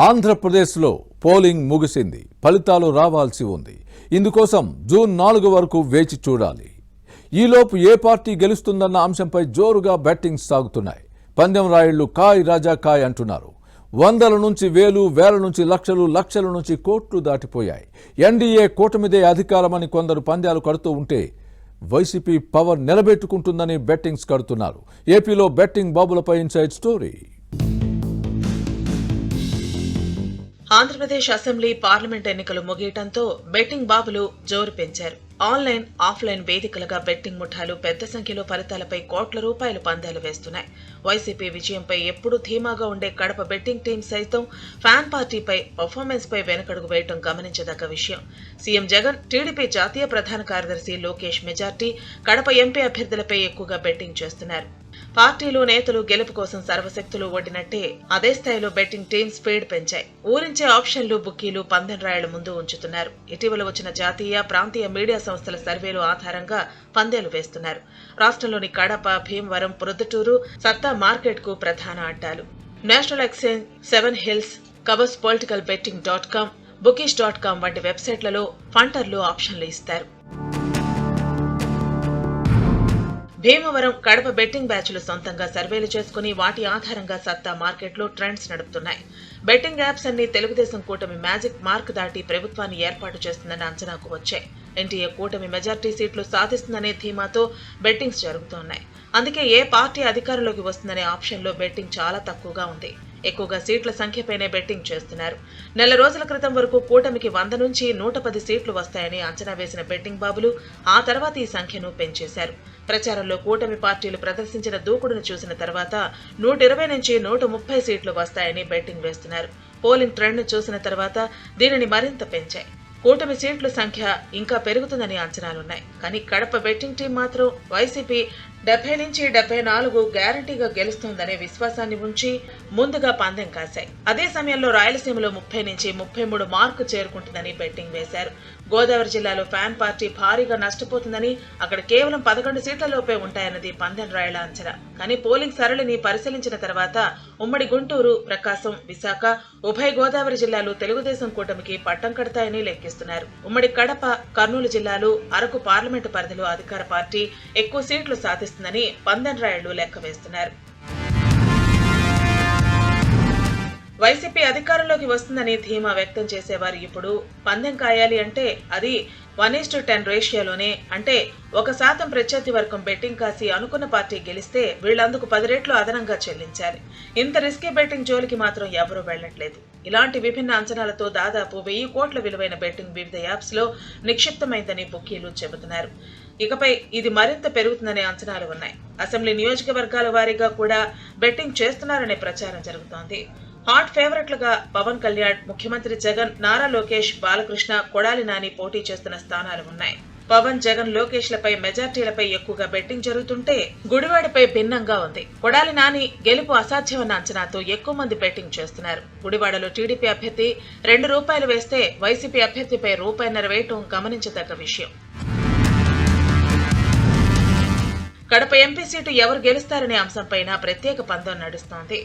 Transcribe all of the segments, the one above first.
ఆంధ్రప్రదేశ్లో పోలింగ్ ముగిసింది. ఫలితాలు రావాల్సి ఉంది. ఇందుకోసం జూన్ 4 వరకు వేచి చూడాలి. ఈలోపు ఏ పార్టీ గెలుస్తుందన్న అంశంపై జోరుగా బెట్టింగ్స్ సాగుతున్నాయి. పందెం రాయుళ్లు కాయ్ రాజా కాయ్ అంటున్నారు. వందల నుంచి వేలు, వేల నుంచి లక్షలు, లక్షల నుంచి కోట్లు దాటిపోయాయి. ఎన్డీఏ కూటమిదే అధికారమని కొందరు పందాలు కడుతూ ఉంటే వైసీపీ పవర్ నిలబెట్టుకుంటుందని బెట్టింగ్స్ కడుతున్నారు. ఏపీలో బెట్టింగ్ బాబులపై inside story. Andhra Pradesh assembly parliament ఎన్నికలు ముగియటంతో బెట్టింగ్ బాబులు జోరు పెంచారు. ఆన్లైన్, ఆఫ్లైన్ వేదికలుగా బెట్టింగ్ ముఠాలు పెద్ద సంఖ్యలో ఫలితాలపై కోట్ల రూపాయలు పందాలు వేస్తున్నాయి. వైసీపీ విజయంపై ఎప్పుడూ ధీమాగా ఉండే కడప బెట్టింగ్ టీం సైతం ఫ్యాన్ పార్టీపై పర్ఫార్మెన్స్ పై వెనకడుగు వేయటం గమనించదగ్గ విషయం. సీఎం జగన్, టీడీపీ జాతీయ ప్రధాన కార్యదర్శి లోకేష్ మెజార్టీ, కడప ఎంపీ అభ్యర్థులపై ఎక్కువగా బెట్టింగ్ చేస్తున్నారు. పార్టీలు, నేతలు గెలుపు కోసం సర్వశక్తులు ఒడ్డినట్టే అదే స్థాయిలో బెట్టింగ్ టీమ్ స్పీడ్ పెంచాయి. ఊరించే ఆప్షన్లు, బుక్కీలు, పందెం రాయల ముందు ఉంచుతున్నారు. ఇటీవల వచ్చిన జాతీయ, ప్రాంతీయ మీడియా సంస్థల సర్వేలు ఆధారంగా పందేలు వేస్తున్నారు. రాష్ట్రంలోని కడప, భీమవరం, ప్రొద్దుటూరు సత్తా మార్కెట్ కు ప్రధాన అడ్డాలు. National exchange, 7 hills, covers political బెట్టింగ్.com, bookish.com వంటి వెబ్సైట్లలో ఫంటర్లు ఆప్షన్లు ఇస్తారు. భీమవరం, కడప బెట్టింగ్ బ్యాచ్లు సొంతంగా సర్వేలు చేసుకుని వాటి ఆధారంగా సత్తా మార్కెట్లో ట్రెండ్స్ నడుపుతున్నాయి. బెట్టింగ్ యాప్స్ అన్ని తెలుగుదేశం కూటమి మ్యాజిక్ మార్క్ దాటి ప్రభుత్వాన్ని ఏర్పాటు చేస్తుందన్న అంచనాకు వచ్చాయి. ఎన్టీఏ కూటమి మెజార్టీ సీట్లు సాధిస్తుందనే ధీమాతో బెట్టింగ్స్ జరుగుతున్నాయి. అందుకే ఏ పార్టీ అధికారంలోకి వస్తుందనే ఆప్షన్లో బెట్టింగ్ చాలా తక్కువగా ఉంది. ఎక్కువగా సీట్ల సంఖ్యపైనే బెట్టింగ్ చేస్తున్నారు. నెల రోజుల క్రితం వరకు కూటమికి 100 నుంచి 110 సీట్లు వస్తాయని అంచనా వేసిన బెట్టింగ్ బాబులు ఆ తర్వాత ఈ సంఖ్యను పెంచేశారు. ప్రచారంలో కూటమి పార్టీలు ప్రదర్శించిన దూకుడును చూసిన తర్వాత 120 నుంచి 130 సీట్లు వస్తాయని బెట్టింగ్ వేస్తున్నారు. పోలింగ్ ట్రెండ్ చూసిన తర్వాత దీనిని మరింత పెంచాయి. కూటమి సీట్ల సంఖ్య ఇంకా పెరుగుతుందని అంచనాలున్నాయి. కానీ కడప బెట్టింగ్ టీం మాత్రం వైసీపీ 70 నుంచి 74 గ్యారంటీగా గెలుస్తోందనే విశ్వాసాన్ని ఉంచి ముందుగా పందెం కాశాయి. అదే సమయంలో రాయలసీమలో 30 నుంచి 33 మార్కు చేరుకుంటుందని బెట్టింగ్ వేశారు. గోదావరి జిల్లాలో ఫ్యాన్ పార్టీ భారీగా నష్టపోతుందని, అక్కడ కేవలం 11 సీట్లలోపే ఉంటాయన్నది పందెం రాయల అంచనా. కానీ పోలింగ్ సరళిని పరిశీలించిన తర్వాత ఉమ్మడి గుంటూరు, ప్రకాశం, విశాఖ, ఉభయ గోదావరి జిల్లాలు తెలుగుదేశం కూటమికి పట్టం కడతాయని లెక్కిస్తున్నారు. ఉమ్మడి కడప, కర్నూలు జిల్లాలు, అరకు పార్లమెంటు పరిధిలో అధికార పార్టీ ఎక్కువ సీట్లు సాధిస్తుందని పందెం రాయళ్లు లెక్క వేస్తున్నారు. వైసీపీ అధికారంలోకి వస్తుందని ధీమా వ్యక్తం చేసేవారు ఇప్పుడు పందెం కాయాలి అంటే అది 1:10 రేషియోలోనే, అంటే 1% ప్రత్యర్థి వర్గం బెట్టింగ్ కాసి అనుకున్న పార్టీ గెలిస్తే వీళ్లందుకు 10 రెట్లు అదనంగా చెల్లించాలి. ఇంత రిస్కీ బెట్టింగ్ జోలికి మాత్రం ఎవరూ వెళ్లట్లేదు. ఇలాంటి విభిన్న అంచనాలతో దాదాపు 1000 కోట్ల విలువైన బెట్టింగ్ వివిధ యాప్స్ లో నిక్షిప్తమైందని బుక్కీలు చెబుతున్నారు. ఇకపై ఇది మరింత పెరుగుతుందనే అంచనాలు ఉన్నాయి. అసెంబ్లీ నియోజకవర్గాల వారీగా కూడా బెట్టింగ్ చేస్తున్నారనే ప్రచారం జరుగుతోంది. హాట్ ఫేవరెట్లుగా పవన్ కళ్యాణ్, ముఖ్యమంత్రి జగన్, నారా లోకేష్, బాలకృష్ణ, కొడాలి నాని పోటీ చేస్తున్న స్థానాలు ఉన్నాయి. పవన్, జగన్, లోకేష్లపై మెజార్టీలపై ఎక్కువగా బెట్టింగ్ జరుగుతుంటే గుడివాడపై భిన్నంగా ఉంది. కొడాలి నాని గెలుపు అసాధ్యమన్న అంచనాతో ఎక్కువ మంది బెట్టింగ్ చేస్తున్నారు. గుడివాడలో టీడీపీ అభ్యర్థి ₹2 వేస్తే వైసీపీ అభ్యర్థిపై ₹1.5 వేయటం గమనించదగ్గ విషయం. కడప ఎంపీ సీటు ఎవరు గెలుస్తారనే అంశంపైన ప్రత్యేక పందెం నడుస్తోంది.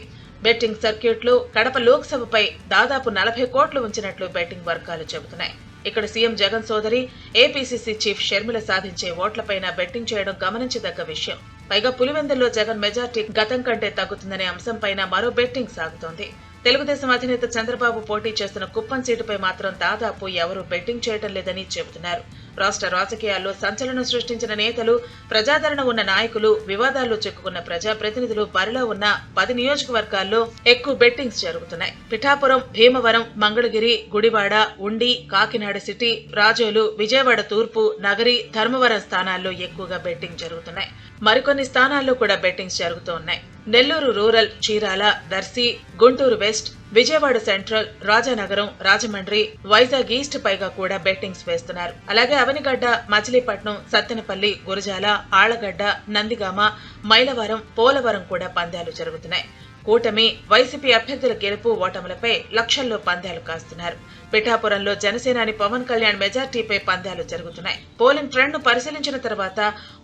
బెట్టింగ్ సర్క్యూట్లో కడప లోక్సభపై దాదాపు 40 కోట్లు ఉంచినట్లు బెట్టింగ్ వర్గాలు చెబుతున్నాయి. ఇక్కడ సీఎం జగన్ సోదరి, ఏపీసీసీ చీఫ్ షర్మిల సాధించే ఓట్లపైన బెట్టింగ్ చేయడం గమనించదగ్గ విషయం. పైగా పులివెందుల్లో జగన్ మెజార్టీ గతం కంటే తగ్గుతుందనే అంశంపైన మరో బెట్టింగ్ సాగుతోంది. తెలుగుదేశం అధినేత చంద్రబాబు పోటీ చేస్తున్న కుప్పం సీటుపై మాత్రం దాదాపు ఎవరూ బెట్టింగ్ చేయడం లేదని చెబుతున్నారు. రాష్ట్ర రాజకీయాల్లో సంచలనం సృష్టించిన నేతలు, ప్రజాదరణ ఉన్న నాయకులు, వివాదాల్లో చిక్కుకున్న ప్రజాప్రతినిధులు బరిలో ఉన్న 10 నియోజకవర్గాల్లో ఎక్కువ బెట్టింగ్స్ జరుగుతున్నాయి. పిఠాపురం, భీమవరం, మంగళగిరి, గుడివాడ, ఉండి, కాకినాడ సిటీ, రాజోలు, విజయవాడ తూర్పు, నగరి, ధర్మవరం స్థానాల్లో ఎక్కువగా బెట్టింగ్ జరుగుతున్నాయి. మరికొన్ని స్థానాల్లో కూడా బెట్టింగ్స్ జరుగుతూ ఉన్నాయి. Nellore rural, Chirala, Darsi, Guntur west, Vijayawada central, Rajanagaram, Rajahmundry, Vizag east పైగా కూడా బెట్టింగ్స్ వేస్తున్నారు. అలాగే అవనిగడ్డ, మచిలీపట్నం, సత్తెనపల్లి, గురజాల, ఆళ్లగడ్డ, నందిగామ, మైలవరం, పోలవరం కూడా పందాలు జరుగుతున్నాయి. కూటమి వైసీపీ అభ్యర్థుల గెలుపు ఓటములపై లక్షల్లో పందాలు కాస్తున్నారు. పిఠాపురంలో జనసేనాని పవన్ కళ్యాణ్ మెజార్టీపై పందాలు జరుగుతున్నాయి. పోలింగ్ ట్రెండ్ ను పరిశీలించిన తర్వాత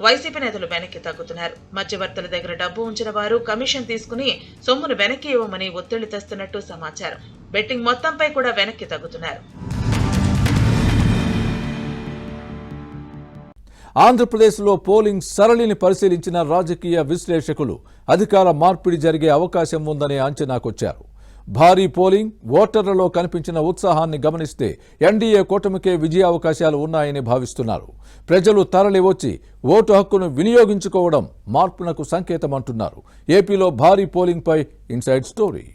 వైసీపీ నేతలు వెనక్కి తగ్గుతున్నారు. మధ్యవర్తుల దగ్గర డబ్బు ఉంచిన వారు కమిషన్ తీసుకుని సొమ్మును వెనక్కి ఇవ్వమని ఒత్తిళ్లు తెస్తున్నట్టు సమాచారం. బెట్టింగ్ మొత్తంపై కూడా వెనక్కి తగ్గుతున్నారు. ఆంధ్రప్రదేశ్లో పోలింగ్ సరళిని పరిశీలించిన రాజకీయ విశ్లేషకులు అధికార మార్పిడి జరిగే అవకాశం ఉందనే అంచనాకొచ్చారు. భారీ పోలింగ్, ఓటర్లలో కనిపించిన ఉత్సాహాన్ని గమనిస్తే ఎన్డీఏ కూటమికే విజయావకాశాలు ఉన్నాయని భావిస్తున్నారు. ప్రజలు తరలివచ్చి ఓటు హక్కును వినియోగించుకోవడం మార్పునకు సంకేతమంటున్నారు. ఏపీలో భారీ పోలింగ్పై ఇన్సైడ్ స్టోరీ.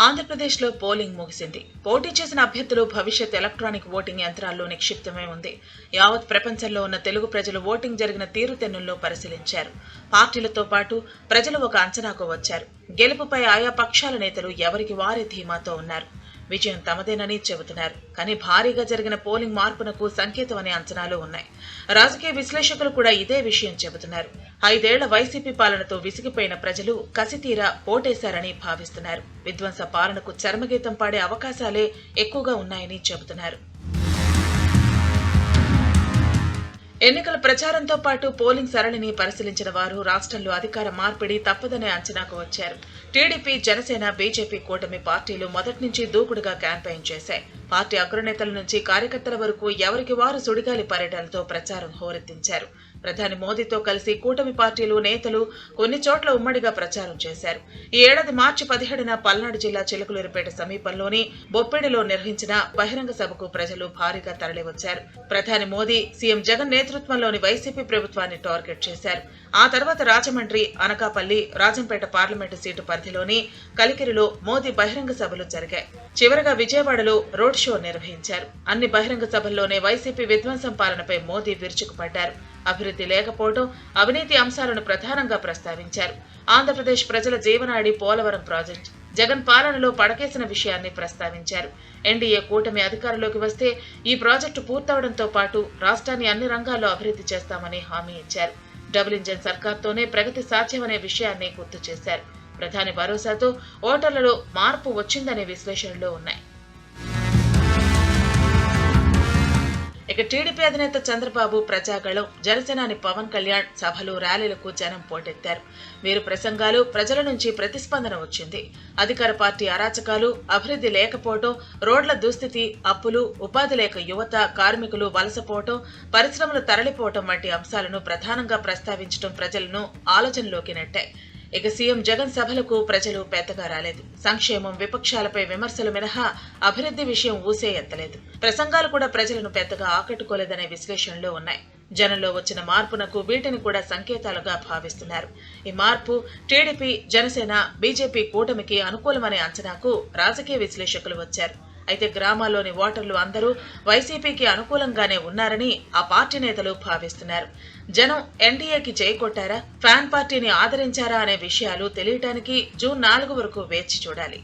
ఆంధ్రప్రదేశ్లో పోలింగ్ ముగిసింది. పోటీ చేసిన అభ్యర్థులు భవిష్యత్ ఎలక్ట్రానిక్ ఓటింగ్ యంత్రాల్లో నిక్షిప్తమై ఉంది. యావత్ ప్రపంచంలో ఉన్న తెలుగు ప్రజలు ఓటింగ్ జరిగిన తీరుతెన్నుల్లో పరిశీలించారు. పార్టీలతో పాటు ప్రజలు ఒక అంచనాకు వచ్చారు. గెలుపుపై ఆయా పక్షాల నేతలు ఎవరికి వారే ధీమాతో ఉన్నారు. విజయం తమదేనని చెబుతున్నారు. కానీ భారీగా జరిగిన పోలింగ్ మార్పునకు సంకేతం అనే అంచనాలు ఉన్నాయి. రాజకీయ విశ్లేషకులు కూడా ఇదే విషయం చెబుతున్నారు. 5 ఏళ్ల వైసీపీ పాలనతో విసిగిపోయిన ప్రజలు కసితీరా ఓటేశారని భావిస్తున్నారు. విధ్వంస పాలనకు చర్మగీతం పాడే అవకాశాలే ఎక్కువగా ఉన్నాయని చెబుతున్నారు. ఎన్నికల ప్రచారంతో పాటు పోలింగ్ సరళిని పరిశీలించిన వారు రాష్ట్రంలో అధికార మార్పిడి తప్పదనే అంచనాకు వచ్చారు. టీడీపీ, జనసేన, బీజేపీ కూటమి పార్టీలు మొదటి నుంచి దూకుడుగా క్యాంపెయిన్ చేశాయి. పార్టీ అగ్రనేతల నుంచి కార్యకర్తల వరకు ఎవరికి వారు సుడిగాలి పర్యటనలతో ప్రచారం హోరెత్తించారు. ప్రధాని మోదీతో కలిసి కూటమి పార్టీలు, నేతలు కొన్ని చోట్ల ఉమ్మడిగా ప్రచారం చేశారు. ఈ ఏడాది మార్చి 17న పల్నాడు జిల్లా చిలకలూరిపేట సమీపంలోని బొప్పెడిలో నిర్వహించిన బహిరంగ సభకు ప్రజలు భారీగా తరలివచ్చారు. ప్రధాని మోదీ, సీఎం జగన్ నేతృత్వంలోని వైసీపీ ప్రభుత్వాన్ని టార్గెట్ చేశారు. ఆ తర్వాత రాజమండ్రి, అనకాపల్లి, రాజంపేట పార్లమెంటు సీటు పరిధిలోని కలికిరిలో మోదీ బహిరంగ సభలు జరిగాయి. చివరగా విజయవాడలో రోడ్ షో నిర్వహించారు. అన్ని బహిరంగ సభల్లోనే వైసీపీ విధ్వంసం పాలనపై మోదీ విరుచుకుపడ్డారు. అభివృద్ధి లేకపోవడం, అవినీతి అంశాలను ప్రధానంగా ప్రస్తావించారు. ఆంధ్రప్రదేశ్ ప్రజల జీవనాడి పోలవరం ప్రాజెక్టు, జగన్ పాలనలో పడకేసిన విషయాన్ని ప్రస్తావించారు. ఎన్డీఏ కూటమి అధికారంలోకి వస్తే ఈ ప్రాజెక్టు పూర్తవడంతో పాటు రాష్ట్రాన్ని అన్ని రంగాల్లో అభివృద్ధి చేస్తామని హామీ ఇచ్చారు. డబుల్ ఇంజన్ సర్కార్తోనే ప్రగతి సాధ్యమనే విషయాన్ని గుర్తు చేశారు. ప్రధాని భరోసాతో ఓటర్లలో మార్పు వచ్చిందనే విశ్లేషణలు ఉన్నాయి. ఇక టీడీపీ అధినేత చంద్రబాబు ప్రజాగళం, జనసేనాని పవన్ కళ్యాణ్ సభలు, ర్యాలీలకు జనం పోటెత్తారు. వీరు ప్రసంగాలు ప్రజల నుంచి ప్రతిస్పందన వచ్చింది. అధికార పార్టీ అరాచకాలు, అభివృద్ధి లేకపోవడం, రోడ్ల దుస్థితి, అప్పులు, ఉపాధి లేక యువత, కార్మికులు వలసపోవటం, పరిశ్రమలు తరలిపోవటం వంటి అంశాలను ప్రధానంగా ప్రస్తావించడం ప్రజలను ఆలోచనలోకి నెట్టాయి. ఇక సీఎం జగన్ సభలకు ప్రజలు పెద్దగా రాలేదు. సంక్షేమం, విపక్షాలపై విమర్శలు మినహా అభివృద్ధి విషయం ఊసే ఎత్తలేదు. ప్రసంగాలు కూడా ప్రజలను పెద్దగా ఆకట్టుకోలేదనే విశ్లేషణలు ఉన్నాయి. జనంలో వచ్చిన మార్పునకు వీటిని కూడా సంకేతాలుగా భావిస్తున్నారు. ఈ మార్పు టీడీపీ, జనసేన, బీజేపీ కూటమికి అనుకూలమనే అంచనాకు రాజకీయ విశ్లేషకులు వచ్చారు. అయితే గ్రామాల్లోని ఓటర్లు అందరూ వైసీపీకి అనుకూలంగానే ఉన్నారని ఆ పార్టీ నేతలు భావిస్తున్నారు. జనం ఎన్డీఏకి కొట్టారా, ఫ్యాన్ పార్టీని ఆదరించారా అనే విషయాలు తెలియటానికి జూన్ 4 వరకు వేచి చూడాలి.